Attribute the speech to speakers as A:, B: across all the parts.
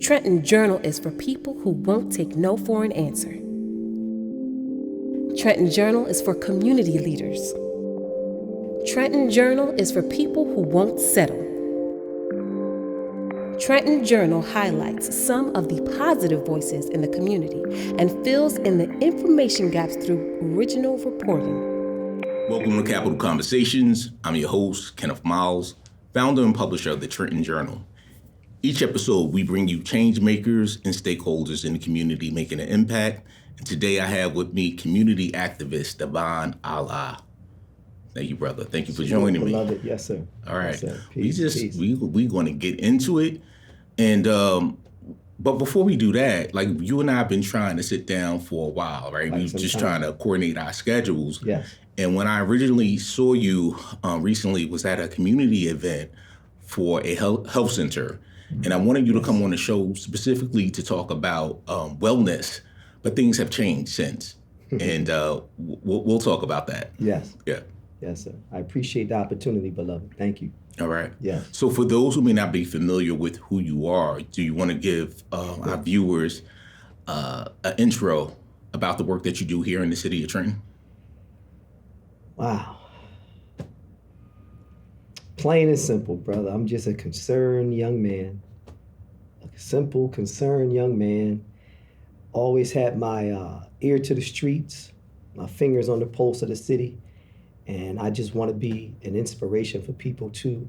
A: Trenton Journal is for people who won't take no for an answer. Trenton Journal is for community leaders. Trenton Journal is for people who won't settle. Trenton Journal highlights some of the positive voices in the community and fills in the information gaps through original reporting.
B: Welcome to Capital Conversations. I'm your host, Kenneth Miles, founder and publisher of the Trenton Journal. Each episode, we bring you change makers and stakeholders in the community making an impact. And today I have with me community activist Devon Allah. Thank you, brother. Thank you for joining me.
C: Love it. Yes, sir.
B: All right.
C: Yes, sir. Peace.
B: We're going to get into it. And but before we do that, like you and I have been trying to sit down for a while, right? We were just trying to coordinate our schedules.
C: Yes.
B: And when I originally saw you recently was at a community event for a health center. And I wanted you to come on the show specifically to talk about wellness, but things have changed since. And we'll talk about that.
C: Yes.
B: Yeah.
C: Yes, sir. I appreciate the opportunity, beloved. Thank you.
B: All right.
C: Yeah.
B: So for those who may not be familiar with who you are, do you want to give our viewers an intro about the work that you do here in the city of Trenton?
C: Wow. Plain and simple, brother. I'm just a concerned young man. A simple, concerned young man. Always had my ear to the streets, my fingers on the pulse of the city. And I just want to be an inspiration for people to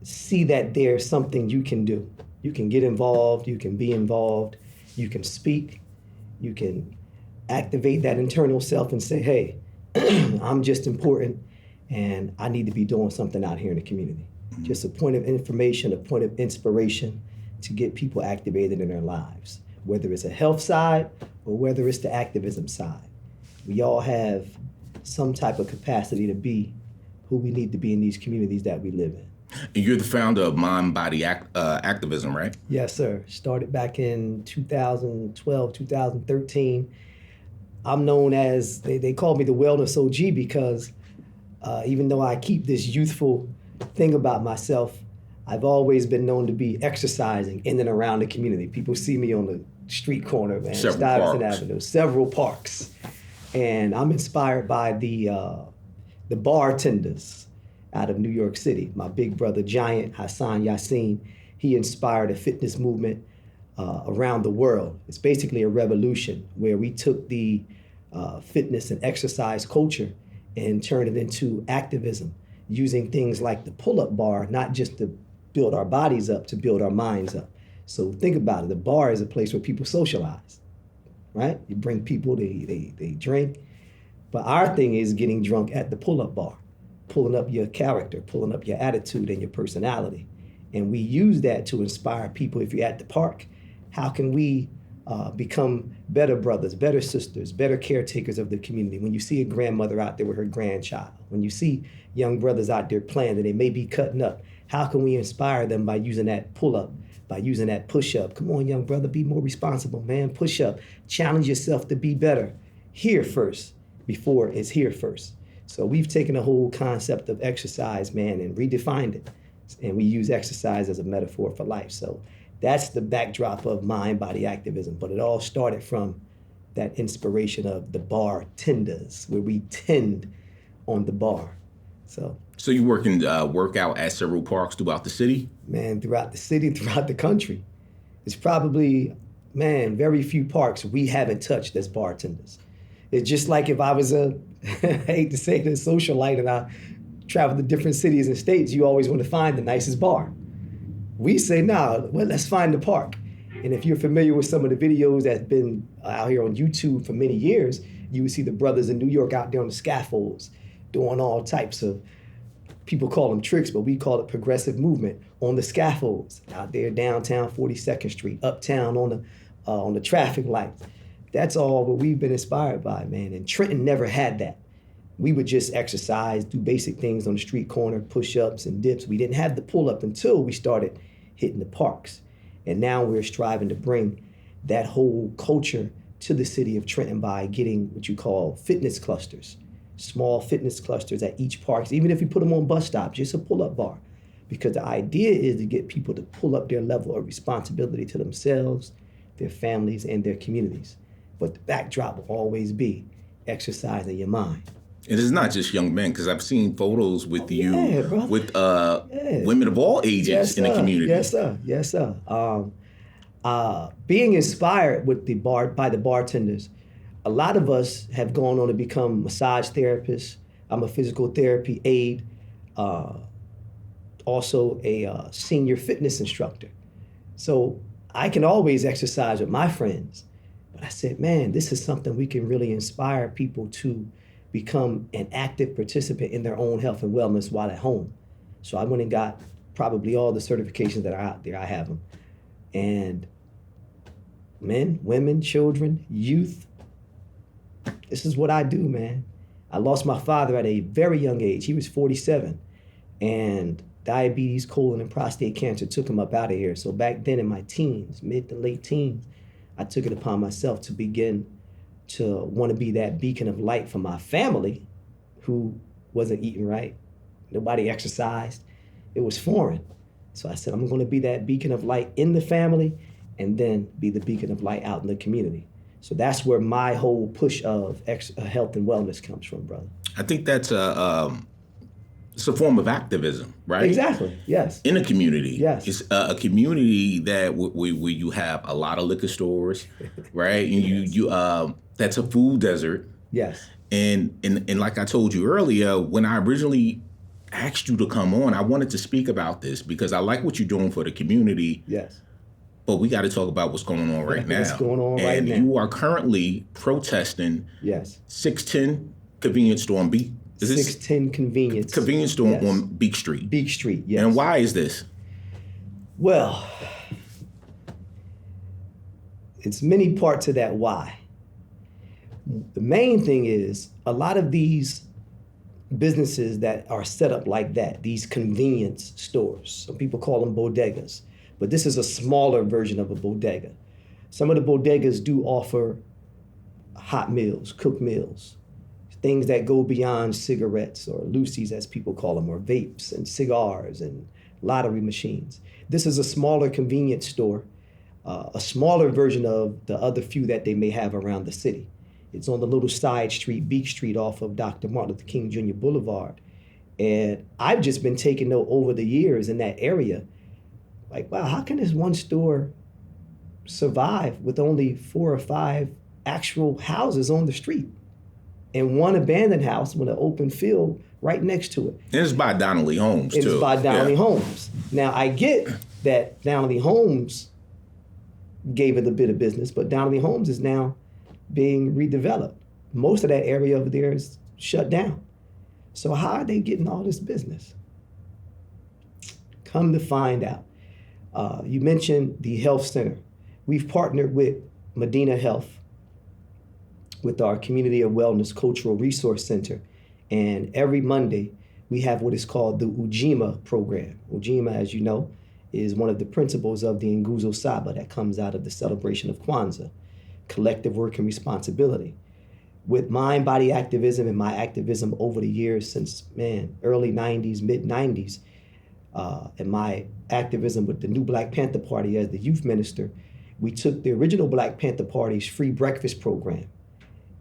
C: see that there's something you can do. You can get involved, you can be involved, you can speak, you can activate that internal self and say, hey, I'm just important. And I need to be doing something out here in the community. Just a point of information, a point of inspiration to get people activated in their lives, whether it's a health side or whether it's the activism side. We all have some type of capacity to be who we need to be in these communities that we live in.
B: And you're the founder of MindBody activism, right?
C: Yes, sir. Started back in 2012, 2013. I'm known as, they call me the wellness OG because even though I keep this youthful thing about myself, I've always been known to be exercising in and around the community. People see me on the street corner, man, Stuyvesant Avenue, several parks. And I'm inspired by the bartenders out of New York City. My big brother, Giant, Hassan Yassin, he inspired a fitness movement around the world. It's basically a revolution where we took the fitness and exercise culture and turn it into activism, using things like the pull-up bar, not just to build our bodies up, to build our minds up. So think about it. The bar is a place where people socialize, right? You bring people, they drink. But our thing is getting drunk at the pull-up bar, pulling up your character, pulling up your attitude and your personality. And we use that to inspire people. If you're at the park, how can we become better brothers, better sisters, better caretakers of the community? When you see a grandmother out there with her grandchild, when you see young brothers out there playing and they may be cutting up, how can we inspire them by using that pull-up, by using that push-up? Come on, young brother, be more responsible, man. Push up, challenge yourself to be better. Here first, before it's here first. So we've taken the whole concept of exercise, man, and redefined it. And we use exercise as a metaphor for life. So that's the backdrop of MindBody activism. But it all started from that inspiration of the bartenders, where we tend on the bar. So
B: you work out at several parks throughout the city?
C: Man, throughout the city, throughout the country. It's probably, man, very few parks we haven't touched as bartenders. It's just like if I was I hate to say it, a socialite and I travel to different cities and states, you always want to find the nicest bar. We say, well, let's find the park. And if you're familiar with some of the videos that's been out here on YouTube for many years, you would see the brothers in New York out there on the scaffolds doing all types of, people call them tricks, but we call it progressive movement on the scaffolds out there downtown 42nd Street, uptown on the traffic lights. That's all what we've been inspired by, man. And Trenton never had that. We would just exercise, do basic things on the street corner, push-ups and dips. We didn't have the pull-up until we started hitting the parks. And now we're striving to bring that whole culture to the city of Trenton by getting what you call fitness clusters, small fitness clusters at each park. Even if you put them on bus stops, just a pull-up bar. because the idea is to get people to pull up their level of responsibility to themselves, their families, and their communities. But the backdrop will always be exercising your mind.
B: And it's not just young men, because I've seen photos with you,
C: brother.
B: with women of all ages in the community.
C: Yes, sir. Yes, sir. Being inspired by the bartenders, a lot of us have gone on to become massage therapists. I'm a physical therapy aide, also a senior fitness instructor. So I can always exercise with my friends. But I said, man, this is something we can really inspire people to become an active participant in their own health and wellness while at home. So I went and got probably all the certifications that are out there. I have them. And men, women, children, youth, this is what I do, man. I lost my father at a very young age. He was 47. And diabetes, colon, and prostate cancer took him up out of here. So back then in my teens, mid to late teens, I took it upon myself to begin to want to be that beacon of light for my family who wasn't eating right. Nobody exercised. It was foreign. So I said, I'm going to be that beacon of light in the family and then be the beacon of light out in the community. So that's where my whole push of health and wellness comes from, brother.
B: I think that's it's a form of activism, right?
C: Exactly, yes.
B: In a community.
C: Yes.
B: It's a community that where you have a lot of liquor stores, right? And you that's a food desert.
C: Yes.
B: And like I told you earlier, when I originally asked you to come on, I wanted to speak about this because I like what you're doing for the community.
C: Yes.
B: But we got to talk about what's going on right now.
C: What's going on right now.
B: And you are currently protesting 610 convenience store on Beach.
C: 610 convenience
B: store on Beach Street.
C: Beach Street, yes.
B: And why is this?
C: Well, it's many parts of that why. The main thing is a lot of these businesses that are set up like that, these convenience stores, some people call them bodegas, but this is a smaller version of a bodega. Some of the bodegas do offer hot meals, cooked meals, things that go beyond cigarettes or loosies, as people call them, or vapes and cigars and lottery machines. This is a smaller convenience store, a smaller version of the other few that they may have around the city. It's on the little side street, Beach Street, off of Dr. Martin Luther King Jr. Boulevard. And I've just been taking note over the years in that area, like, wow, how can this one store survive with only 4 or 5 actual houses on the street and one abandoned house with an open field right next to it?
B: And it's by Donnelly Homes, too.
C: It's by Donnelly Homes. Now, I get that Donnelly Homes gave it a bit of business, but Donnelly Homes is now being redeveloped. Most of that area over there is shut down. So how are they getting all this business? Come to find out. You mentioned the health center. We've partnered with Medina Health, with our Community of Wellness Cultural Resource Center. And every Monday, we have what is called the Ujima program. Ujima, as you know, is one of the principles of the Nguzo Saba that comes out of the celebration of Kwanzaa, collective work and responsibility. With MindBody activism and my activism over the years since, early 90s, mid 90s, and my activism with the new Black Panther Party as the youth minister, we took the original Black Panther Party's free breakfast program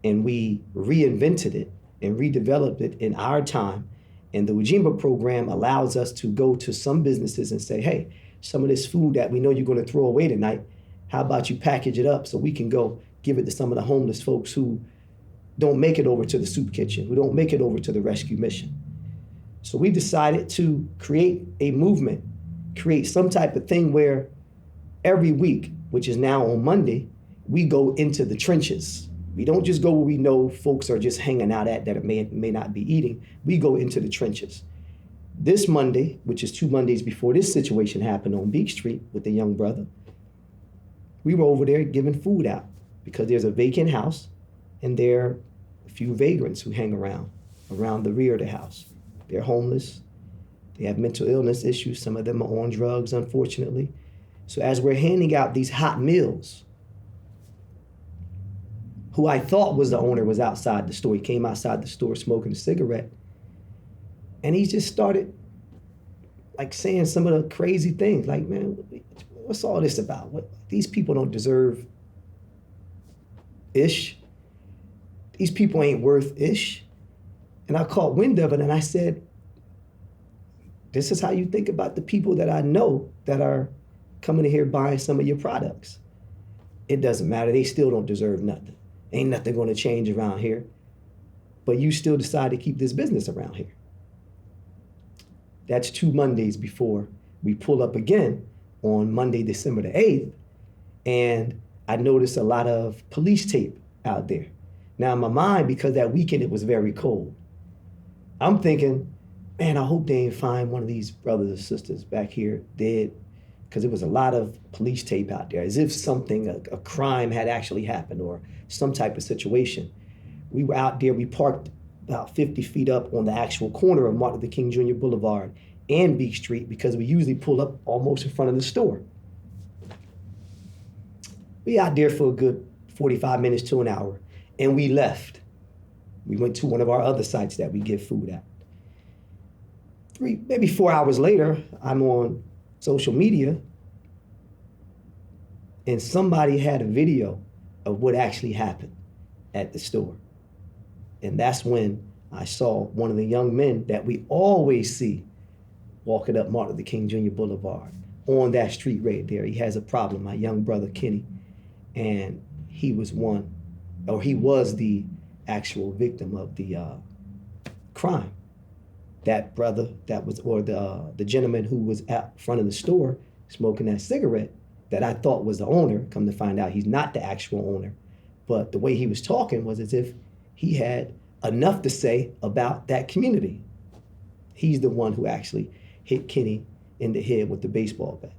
C: and we reinvented it and redeveloped it in our time. And the Ujima program allows us to go to some businesses and say, hey, some of this food that we know you're going to throw away tonight, how about you package it up so we can go give it to some of the homeless folks who don't make it over to the soup kitchen, who don't make it over to the rescue mission. So we decided to create a movement, create some type of thing where every week, which is now on Monday, we go into the trenches. We don't just go where we know folks are just hanging out at that may not be eating. We go into the trenches. This Monday, which is 2 Mondays before this situation happened on Beach Street with the young brother, we were over there giving food out because there's a vacant house and there are a few vagrants who hang around the rear of the house. They're homeless. They have mental illness issues. Some of them are on drugs, unfortunately. So as we're handing out these hot meals, who I thought was the owner was outside the store. He came outside the store smoking a cigarette. And he just started like saying some of the crazy things. Like, man, what's all this about? These people don't deserve ish. These people ain't worth ish. And I caught wind of it and I said, this is how you think about the people that I know that are coming in here buying some of your products. It doesn't matter. They still don't deserve nothing. Ain't nothing going to change around here. But you still decide to keep this business around here. That's 2 Mondays before we pull up again on Monday, December the 8th. And I noticed a lot of police tape out there. Now in my mind, because that weekend it was very cold, I'm thinking, man, I hope they ain't find one of these brothers or sisters back here dead, because there was a lot of police tape out there, as if something, a crime had actually happened or some type of situation. We were out there, we parked about 50 feet up on the actual corner of Martin Luther King Jr. Boulevard and Beach Street, because we usually pull up almost in front of the store. We out there for a good 45 minutes to an hour, and we left. We went to one of our other sites that we get food at. Maybe 4 hours later, I'm on social media, and somebody had a video of what actually happened at the store. And that's when I saw one of the young men that we always see walking up Martin Luther King Jr. Boulevard on that street right there. He has a problem, my young brother, Kenny. And he was the actual victim of the crime. That brother the gentleman who was out front of the store smoking that cigarette that I thought was the owner, come to find out he's not the actual owner. But the way he was talking was as if he had enough to say about that community. He's the one who actually hit Kenny in the head with the baseball bat.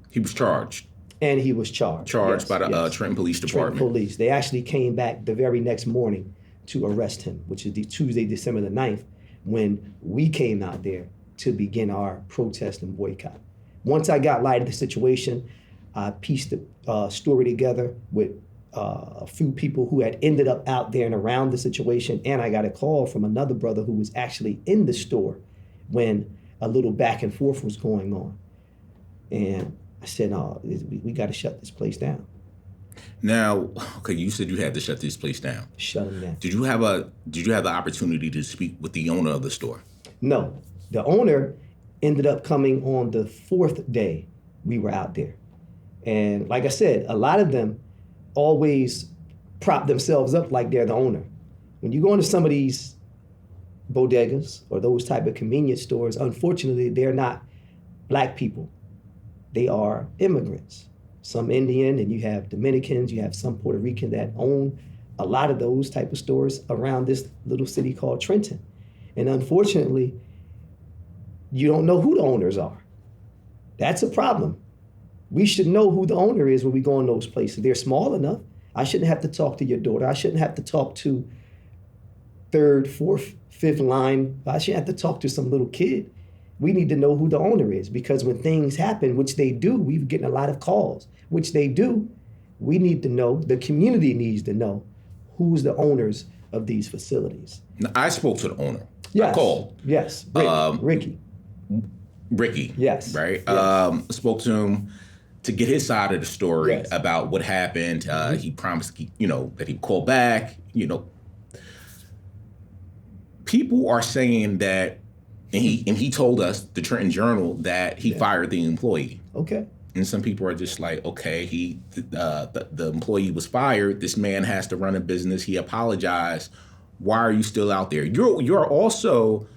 B: He was charged.
C: And he was charged.
B: Charged by the Trenton Police Department.
C: Trenton Police. They actually came back the very next morning to arrest him, which is the Tuesday, December the 9th, when we came out there to begin our protest and boycott. Once I got light of the situation, I pieced the story together with a few people who had ended up out there and around the situation, and I got a call from another brother who was actually in the store when a little back and forth was going on. And I said, no, we got to shut this place down.
B: Now, okay, you said you had to shut this place down.
C: Shut them down.
B: Did you have the opportunity to speak with the owner of the store?
C: No. The owner ended up coming on the 4th day we were out there. And like I said, a lot of them always prop themselves up like they're the owner. When you go into some of these bodegas or those type of convenience stores, unfortunately, they're not black people. They are immigrants. Some Indian, and you have Dominicans, you have some Puerto Rican that own a lot of those type of stores around this little city called Trenton. And unfortunately, you don't know who the owners are. That's a problem. We should know who the owner is when we go in those places. They're small enough. I shouldn't have to talk to your daughter. I shouldn't have to talk to 3rd, 4th, 5th line. I shouldn't have to talk to some little kid. We need to know who the owner is, because when things happen, which they do, we've getting a lot of calls, which they do, we need to know, the community needs to know who's the owners of these facilities.
B: Now, I spoke to the owner.
C: Yes.
B: I called.
C: Yes. Ricky. Yes.
B: Right?
C: Yes.
B: Spoke to him to get his side of the story
C: Yes.
B: about what happened. He promised, that he'd call back. People are saying that, and he told us, the Trenton Journal, that he fired the employee.
C: Okay.
B: And some people are just like, okay, the employee was fired. This man has to run a business. He apologized. Why are you still out there? You're also,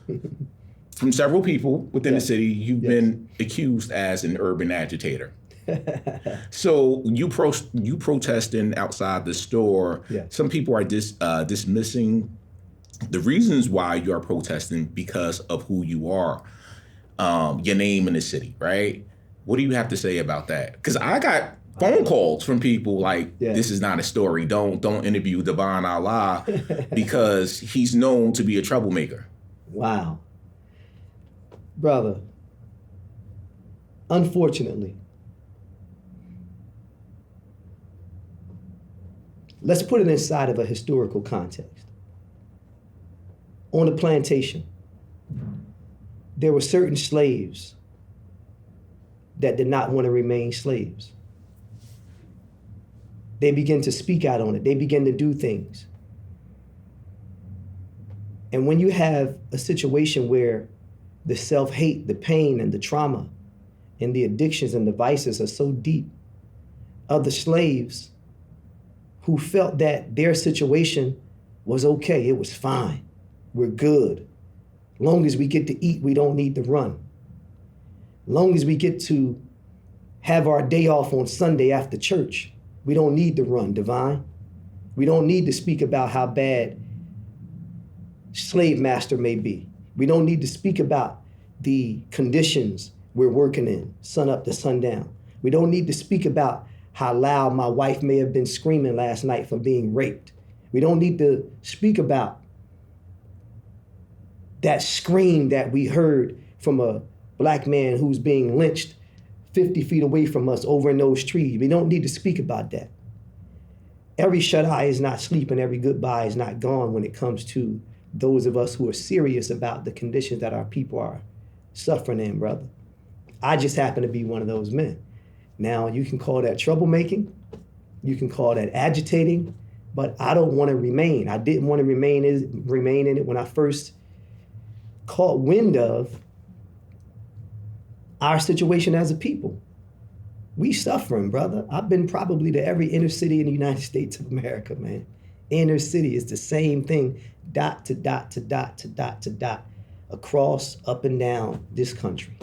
B: from several people within the city, you've been accused as an urban agitator. So you protesting outside the store. Yeah. Some people are dismissing the reasons why you are protesting because of who you are, your name in the city, right? What do you have to say about that? Because I got phone calls from people like, this is not a story. Don't interview Devon Allah because he's known to be a troublemaker.
C: Wow. Brother, unfortunately, let's put it inside of a historical context. On the plantation, there were certain slaves that did not want to remain slaves. They begin to speak out on it. They begin to do things. And when you have a situation where the self-hate, the pain, and the trauma, and the addictions and the vices are so deep, other slaves who felt that their situation was okay, it was fine, we're good. Long as we get to eat, we don't need to run. Long as we get to have our day off on Sunday after church, we don't need to run, Divine. We don't need to speak about how bad slave master may be. We don't need to speak about the conditions we're working in, sun up to sundown. We don't need to speak about how loud my wife may have been screaming last night from being raped. We don't need to speak about that scream that we heard from a black man who's being lynched 50 feet away from us over in those trees. We don't need to speak about that. Every shut eye is not sleeping, every goodbye is not gone when it comes to those of us who are serious about the conditions that our people are suffering in, brother. I just happen to be one of those men. Now, you can call that troublemaking, you can call that agitating, but I don't want to remain. I didn't want to remain in it when I first caught wind of our situation as a people. We suffering, brother. I've been probably to every inner city in the United States of America, man. Inner city is the same thing, dot to dot to dot to dot to dot, across, up and down this country.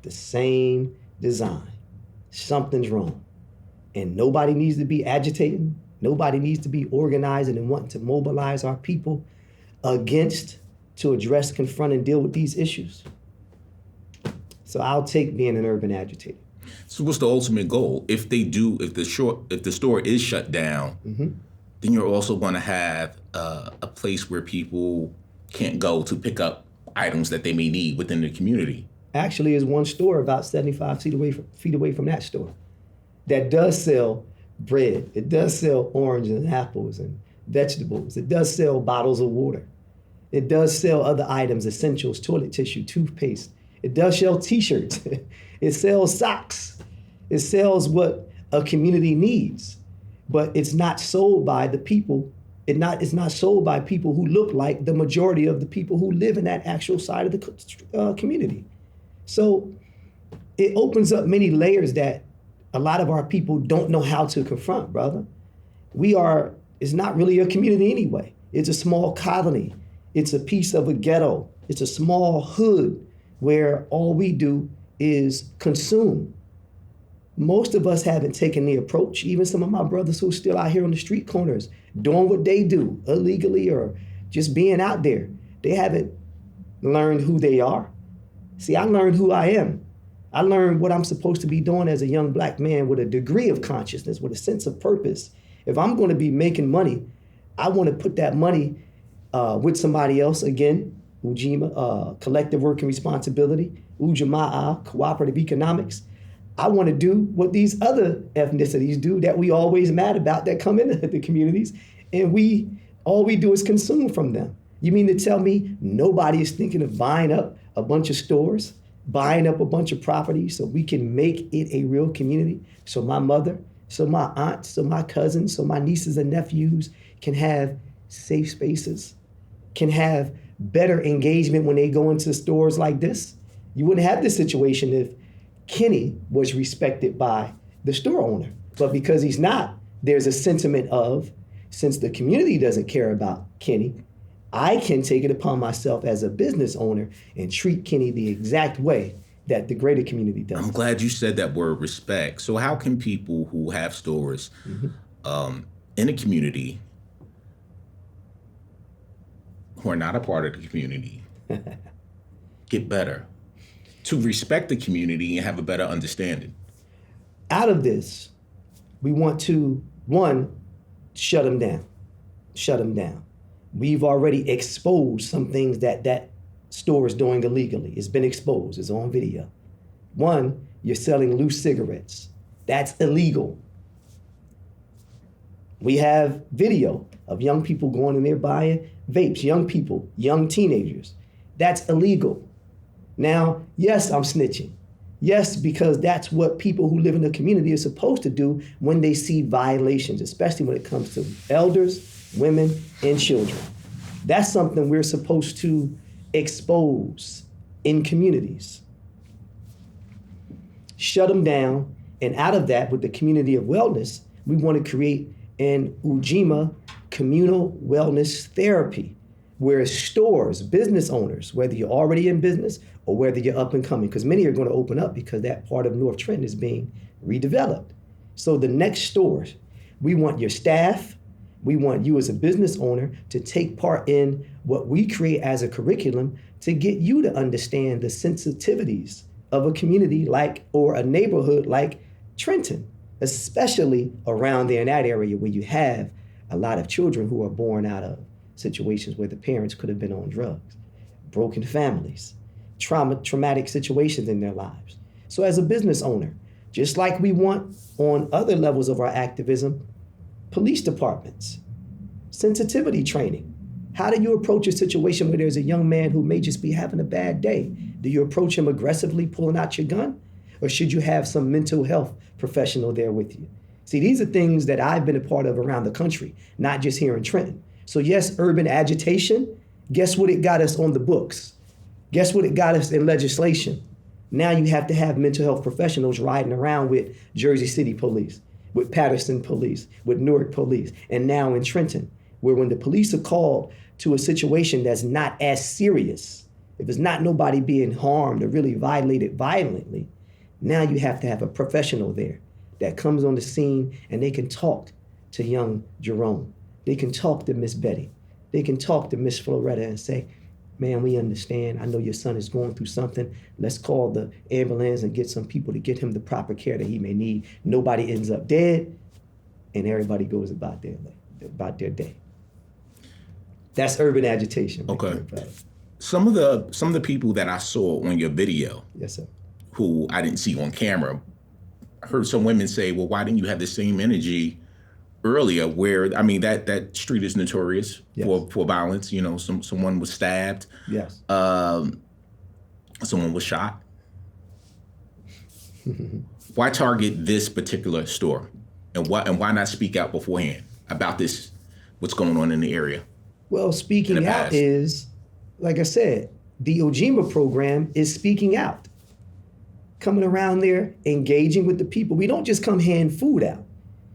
C: The same design. Something's wrong. And nobody needs to be agitating. Nobody needs to be organizing and wanting to mobilize our people against, to address, confront, and deal with these issues. So I'll take being an urban agitator.
B: So what's the ultimate goal? If the store is shut down, then you're also going to have a place where people can't go to pick up items that they may need within the community.
C: Actually, there's one store about 75 feet away from that store that does sell bread. It does sell oranges and apples and vegetables. It does sell bottles of water. It does sell other items, essentials, toilet tissue, toothpaste. It does sell t-shirts. It sells socks. It sells what a community needs, but it's not sold by the people. It's not sold by people who look like the majority of the people who live in that actual side of the community. So it opens up many layers that a lot of our people don't know how to confront, brother. It's not really a community anyway. It's a small colony. It's a piece of a ghetto. It's a small hood where all we do is consume. Most of us haven't taken the approach, even some of my brothers who are still out here on the street corners, doing what they do illegally or just being out there. They haven't learned who they are. See, I learned who I am. I learned what I'm supposed to be doing as a young black man with a degree of consciousness, with a sense of purpose. If I'm going to be making money, I want to put that money with somebody else, again, Ujima, collective working responsibility, Ujamaa, cooperative economics. I want to do what these other ethnicities do that we always mad about that come into the communities, and all we do is consume from them. You mean to tell me nobody is thinking of buying up a bunch of stores, buying up a bunch of properties so we can make it a real community? So my mother, so my aunts, so my cousins, so my nieces and nephews can have safe spaces, can have better engagement when they go into stores like this. You wouldn't have this situation if Kenny was respected by the store owner. But because he's not, there's a sentiment of, since the community doesn't care about Kenny, I can take it upon myself as a business owner and treat Kenny the exact way that the greater community does.
B: I'm glad you said that word, respect. So how can people who have stores in a community who are not a part of the community get better to respect the community and have a better understanding?
C: Out of this, we want to, one, shut them down. Shut them down. We've already exposed some things that store is doing illegally. It's been exposed. It's on video. One, you're selling loose cigarettes. That's illegal. We have video of young people going in there buying vapes, young people, young teenagers. That's illegal. Now, yes, I'm snitching. Yes, because that's what people who live in the community are supposed to do when they see violations, especially when it comes to elders, women, and children. That's something we're supposed to expose in communities. Shut them down, and out of that, with the community of wellness, we want to create an Ujima communal wellness therapy, where stores, business owners, whether you're already in business or whether you're up and coming, because many are going to open up because that part of North Trenton is being redeveloped. So the next stores, we want your staff, we want you as a business owner to take part in what we create as a curriculum to get you to understand the sensitivities of a community like, or a neighborhood like Trenton, especially around there in that area where you have a lot of children who are born out of situations where the parents could have been on drugs, broken families, traumatic situations in their lives. So as a business owner, just like we want on other levels of our activism, police departments, sensitivity training. How do you approach a situation where there's a young man who may just be having a bad day? Do you approach him aggressively pulling out your gun? Or should you have some mental health professional there with you? See, these are things that I've been a part of around the country, not just here in Trenton. So yes, urban agitation, guess what it got us on the books? Guess what it got us in legislation? Now you have to have mental health professionals riding around with Jersey City police, with Patterson police, with Newark police, and now in Trenton, where when the police are called to a situation that's not as serious, if it's not nobody being harmed or really violated violently, now you have to have a professional there that comes on the scene and they can talk to young Jerome. They can talk to Miss Betty. They can talk to Miss Floretta and say, man, we understand. I know your son is going through something. Let's call the ambulance and get some people to get him the proper care that he may need. Nobody ends up dead, and everybody goes about their day. That's urban agitation.
B: Okay. Some of the people that I saw on your video,
C: yes, sir,
B: who I didn't see on camera, I heard some women say, well, why didn't you have the same energy earlier, where, I mean, that street is notorious, yes, for violence. You know, someone was stabbed.
C: Yes.
B: Someone was shot. Why target this particular store? And why not speak out beforehand about this, what's going on in the area?
C: Well, speaking out is, like I said, the Ujima program is speaking out. Coming around there, engaging with the people. We don't just come hand food out.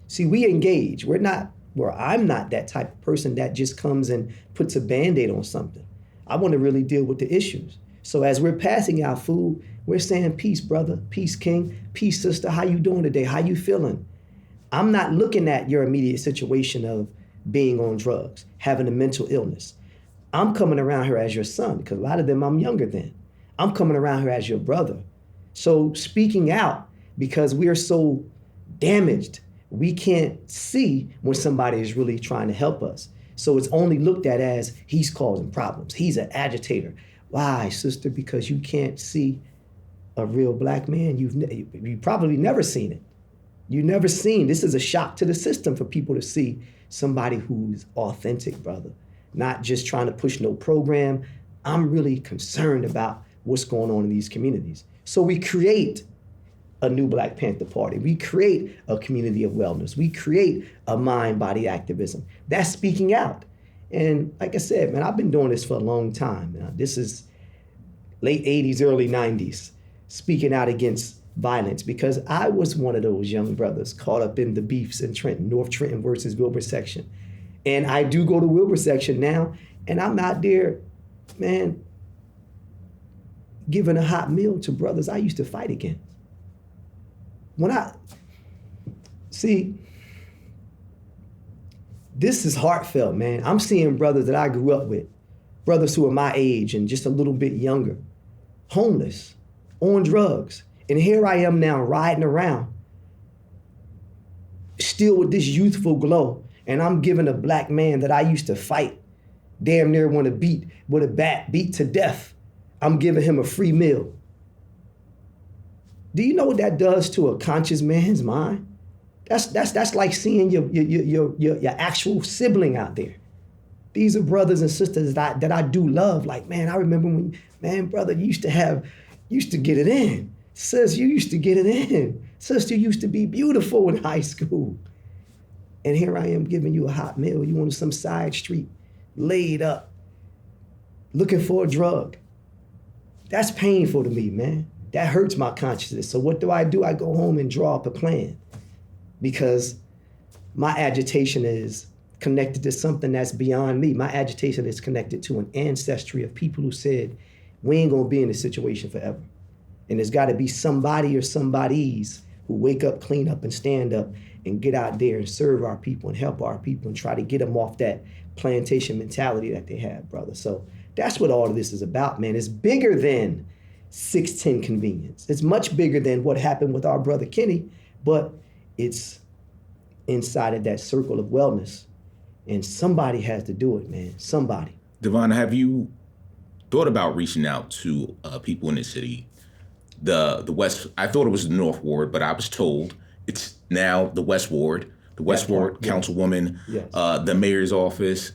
C: See, we engage. I'm not that type of person that just comes and puts a Band-Aid on something. I want to really deal with the issues. So as we're passing out food, we're saying, peace, brother, peace, king, peace, sister, how you doing today? How you feeling? I'm not looking at your immediate situation of being on drugs, having a mental illness. I'm coming around here as your son, because a lot of them I'm younger than. I'm coming around here as your brother. So speaking out, because we are so damaged, we can't see when somebody is really trying to help us. So it's only looked at as he's causing problems. He's an agitator. Why, sister? Because you can't see a real black man. You've probably never seen it. You've never seen. This is a shock to the system for people to see somebody who's authentic, brother. Not just trying to push no program. I'm really concerned about what's going on in these communities. So we create a new Black Panther Party. We create a community of wellness. We create a MindBody activism. That's speaking out. And like I said, man, I've been doing this for a long time. This is late 80s, early 90s, speaking out against violence, because I was one of those young brothers caught up in the beefs in Trenton, North Trenton versus Wilbur section. And I do go to Wilbur section now, and I'm out there, man, giving a hot meal to brothers I used to fight against. This is heartfelt, man. I'm seeing brothers that I grew up with, brothers who are my age and just a little bit younger, homeless, on drugs. And here I am now riding around, still with this youthful glow. And I'm giving a black man that I used to fight, damn near want to beat with a bat, beat to death. I'm giving him a free meal. Do you know what that does to a conscious man's mind? That's like seeing your actual sibling out there. These are brothers and sisters that I do love. Like, man, I remember when, man, brother, you used to get it in. Sis, you used to get it in. Sister used to be beautiful in high school. And here I am giving you a hot meal. You on some side street, laid up, looking for a drug. That's painful to me, man. That hurts my consciousness. So what do? I go home and draw up a plan because my agitation is connected to something that's beyond me. My agitation is connected to an ancestry of people who said, we ain't gonna be in this situation forever. And there's gotta be somebody or somebodies who wake up, clean up, and stand up and get out there and serve our people and help our people and try to get them off that plantation mentality that they have, brother. So that's what all of this is about, man. It's bigger than 610 convenience. It's much bigger than what happened with our brother Kenny, but it's inside of that circle of wellness. And somebody has to do it, man. Somebody.
B: Devon, have you thought about reaching out to people in the city? The West, I thought it was the North Ward, but I was told it's now the West Ward. The West Ward Councilwoman, the mayor's office,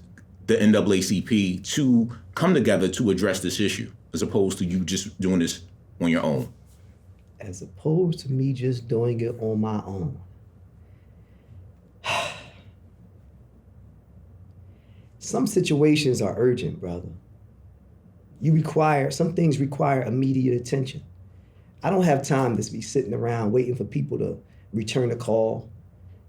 B: the NAACP to come together to address this issue, as opposed to you just doing this on your own?
C: As opposed to me just doing it on my own. Some situations are urgent, brother. Some things require immediate attention. I don't have time to be sitting around waiting for people to return a call,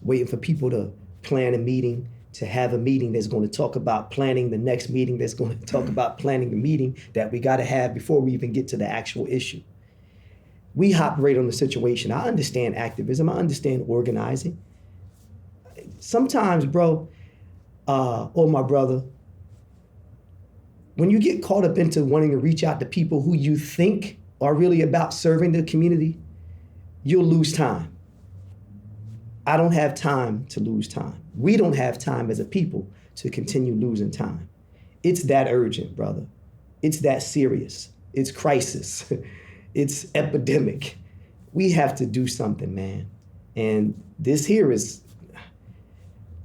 C: waiting for people to plan a meeting, to have a meeting that's going to talk about planning the next meeting, that's going to talk about planning the meeting that we got to have before we even get to the actual issue. We operate on the situation. I understand activism. I understand organizing. Sometimes, bro, or my brother, when you get caught up into wanting to reach out to people who you think are really about serving the community, you'll lose time. I don't have time to lose time. We don't have time as a people to continue losing time. It's that urgent, brother. It's that serious. It's crisis. It's epidemic. We have to do something, man. And this here is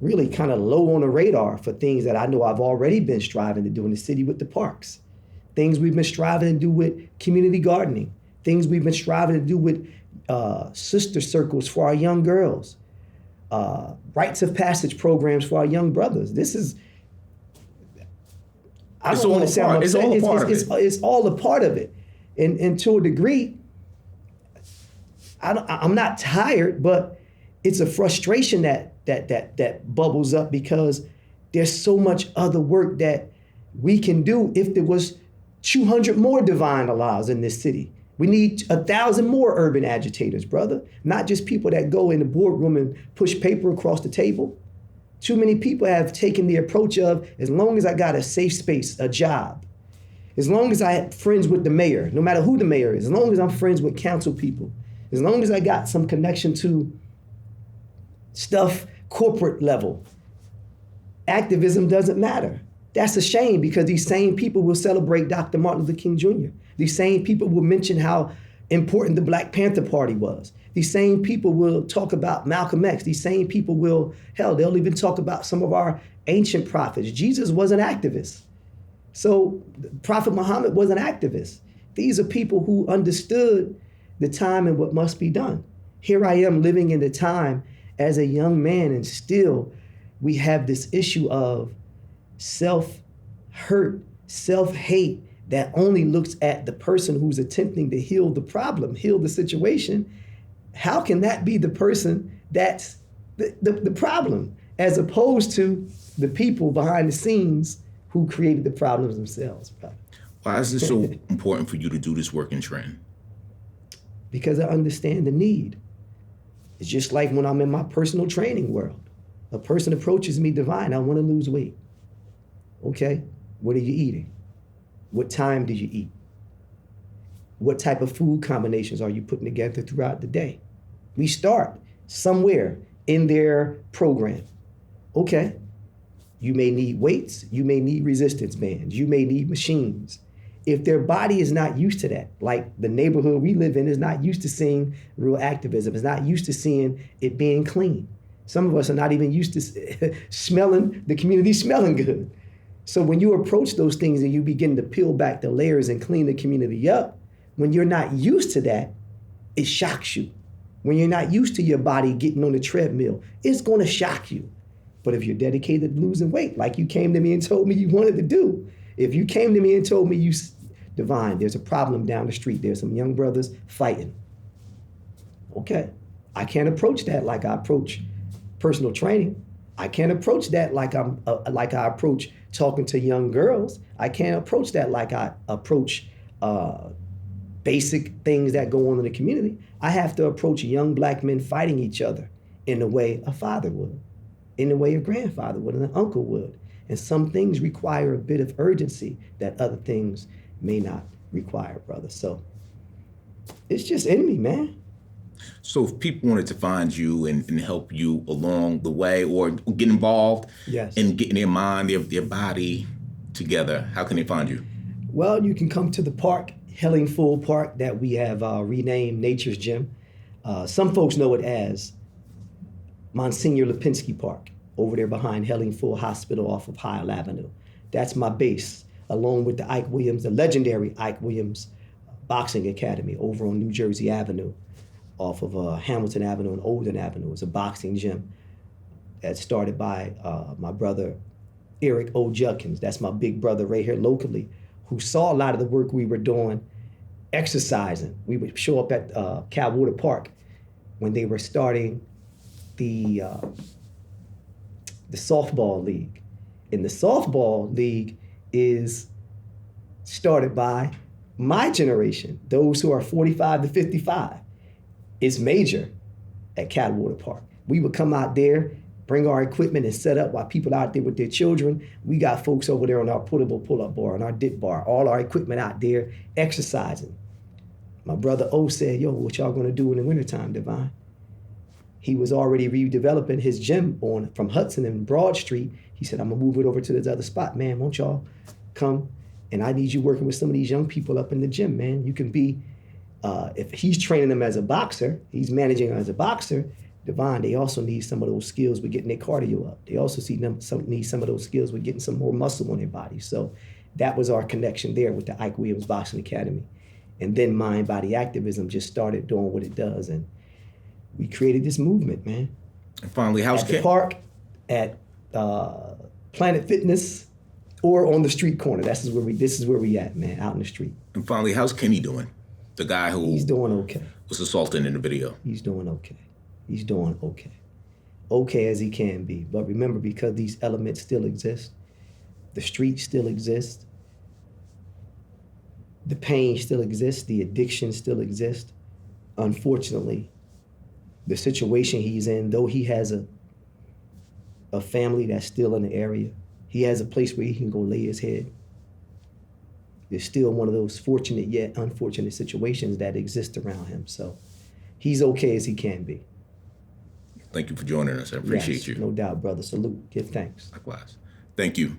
C: really kind of low on the radar for things that I know I've already been striving to do in the city with the parks. Things we've been striving to do with community gardening. Things we've been striving to do with sister circles for our young girls. Rites of passage programs for our young brothers. This is, I don't want to sound upset. It's all a part of it. And to a degree, I'm not tired, but it's a frustration that bubbles up because there's so much other work that we can do if there was 200 more divine Allahs in this city. We need 1,000 more urban agitators, brother. Not just people that go in the boardroom and push paper across the table. Too many people have taken the approach of, as long as I got a safe space, a job, as long as I have friends with the mayor, no matter who the mayor is, as long as I'm friends with council people, as long as I got some connection to stuff corporate level, activism doesn't matter. That's a shame because these same people will celebrate Dr. Martin Luther King Jr. These same people will mention how important the Black Panther Party was. These same people will talk about Malcolm X. These same people will, they'll even talk about some of our ancient prophets. Jesus was an activist. So Prophet Muhammad was an activist. These are people who understood the time and what must be done. Here I am living in the time as a young man, and still we have this issue of self-hurt, self-hate that only looks at the person who's attempting to heal the problem, heal the situation. How can that be the person that's the problem, as opposed to the people behind the scenes who created the problems themselves?
B: Why is this so important for you to do this work in Trenton?
C: Because I understand the need. It's just like when I'm in my personal training world. A person approaches me, Divine, I want to lose weight. Okay, what are you eating? What time do you eat? What type of food combinations are you putting together throughout the day? We start somewhere in their program. Okay, you may need weights, you may need resistance bands, you may need machines. If their body is not used to that, like the neighborhood we live in is not used to seeing real activism, is not used to seeing it being clean. Some of us are not even used to smelling, the community smelling good. So when you approach those things and you begin to peel back the layers and clean the community up, when you're not used to that, it shocks you. When you're not used to your body getting on the treadmill, it's going to shock you. But if you're dedicated to losing weight, like you came to me and told me you wanted to do, if you came to me and told me Divine, there's a problem down the street. There's some young brothers fighting. Okay, I can't approach that like I approach personal training. I can't approach that like I approach talking to young girls. I can't approach that like I approach basic things that go on in the community. I have to approach young black men fighting each other in the way a father would, in the way a grandfather would, and an uncle would. And some things require a bit of urgency that other things may not require, brother. So it's just in me, man.
B: So if people wanted to find you and help you along the way or get involved in getting their mind, their body together, how can they find you?
C: Well, you can come to the park, Hellingful Park, that we have renamed Nature's Gym. Some folks know it as Monsignor Lipinski Park, over there behind Hellingful Hospital off of Highland Avenue. That's my base, along with the Ike Williams, the legendary Ike Williams Boxing Academy over on New Jersey Avenue, off of Hamilton Avenue and Olden Avenue. It's a boxing gym that's started by my brother, Eric O. Judkins. That's my big brother right here locally, who saw a lot of the work we were doing, exercising. We would show up at Calwater Park when they were starting the softball league. And the softball league is started by my generation, those who are 45 to 55. It's major at Calwater Park. We would come out there, bring our equipment and set up while people out there with their children. We got folks over there on our portable pull-up bar, on our dip bar, all our equipment out there exercising. My brother O said, yo, what y'all gonna do in the wintertime, Divine? He was already redeveloping his gym from Hudson and Broad Street. He said, I'm gonna move it over to this other spot. Man, won't y'all come? And I need you working with some of these young people up in the gym, man. You can be, if he's training them as a boxer, he's managing them as a boxer, Divine, they also need some of those skills with getting their cardio up. They also need some of those skills with getting some more muscle on their body. So that was our connection there with the Ike Williams Boxing Academy. And then MindBody activism just started doing what it does. And we created this movement, man.
B: And finally,
C: at the park, at Planet Fitness, or on the street corner. This is where we at, man, out in the street.
B: And finally, how's Kenny doing? The guy who
C: he's doing okay.
B: Was assaulted in the video.
C: He's doing okay. He's doing okay. Okay as he can be. But remember, because these elements still exist, the street still exists, the pain still exists, the addiction still exists. Unfortunately, the situation he's in, though he has a family that's still in the area, he has a place where he can go lay his head. There's still one of those fortunate yet unfortunate situations that exist around him. So he's okay as he can be.
B: Thank you for joining us. I appreciate you.
C: No doubt, brother. Salute. Give thanks.
B: Likewise. Thank you.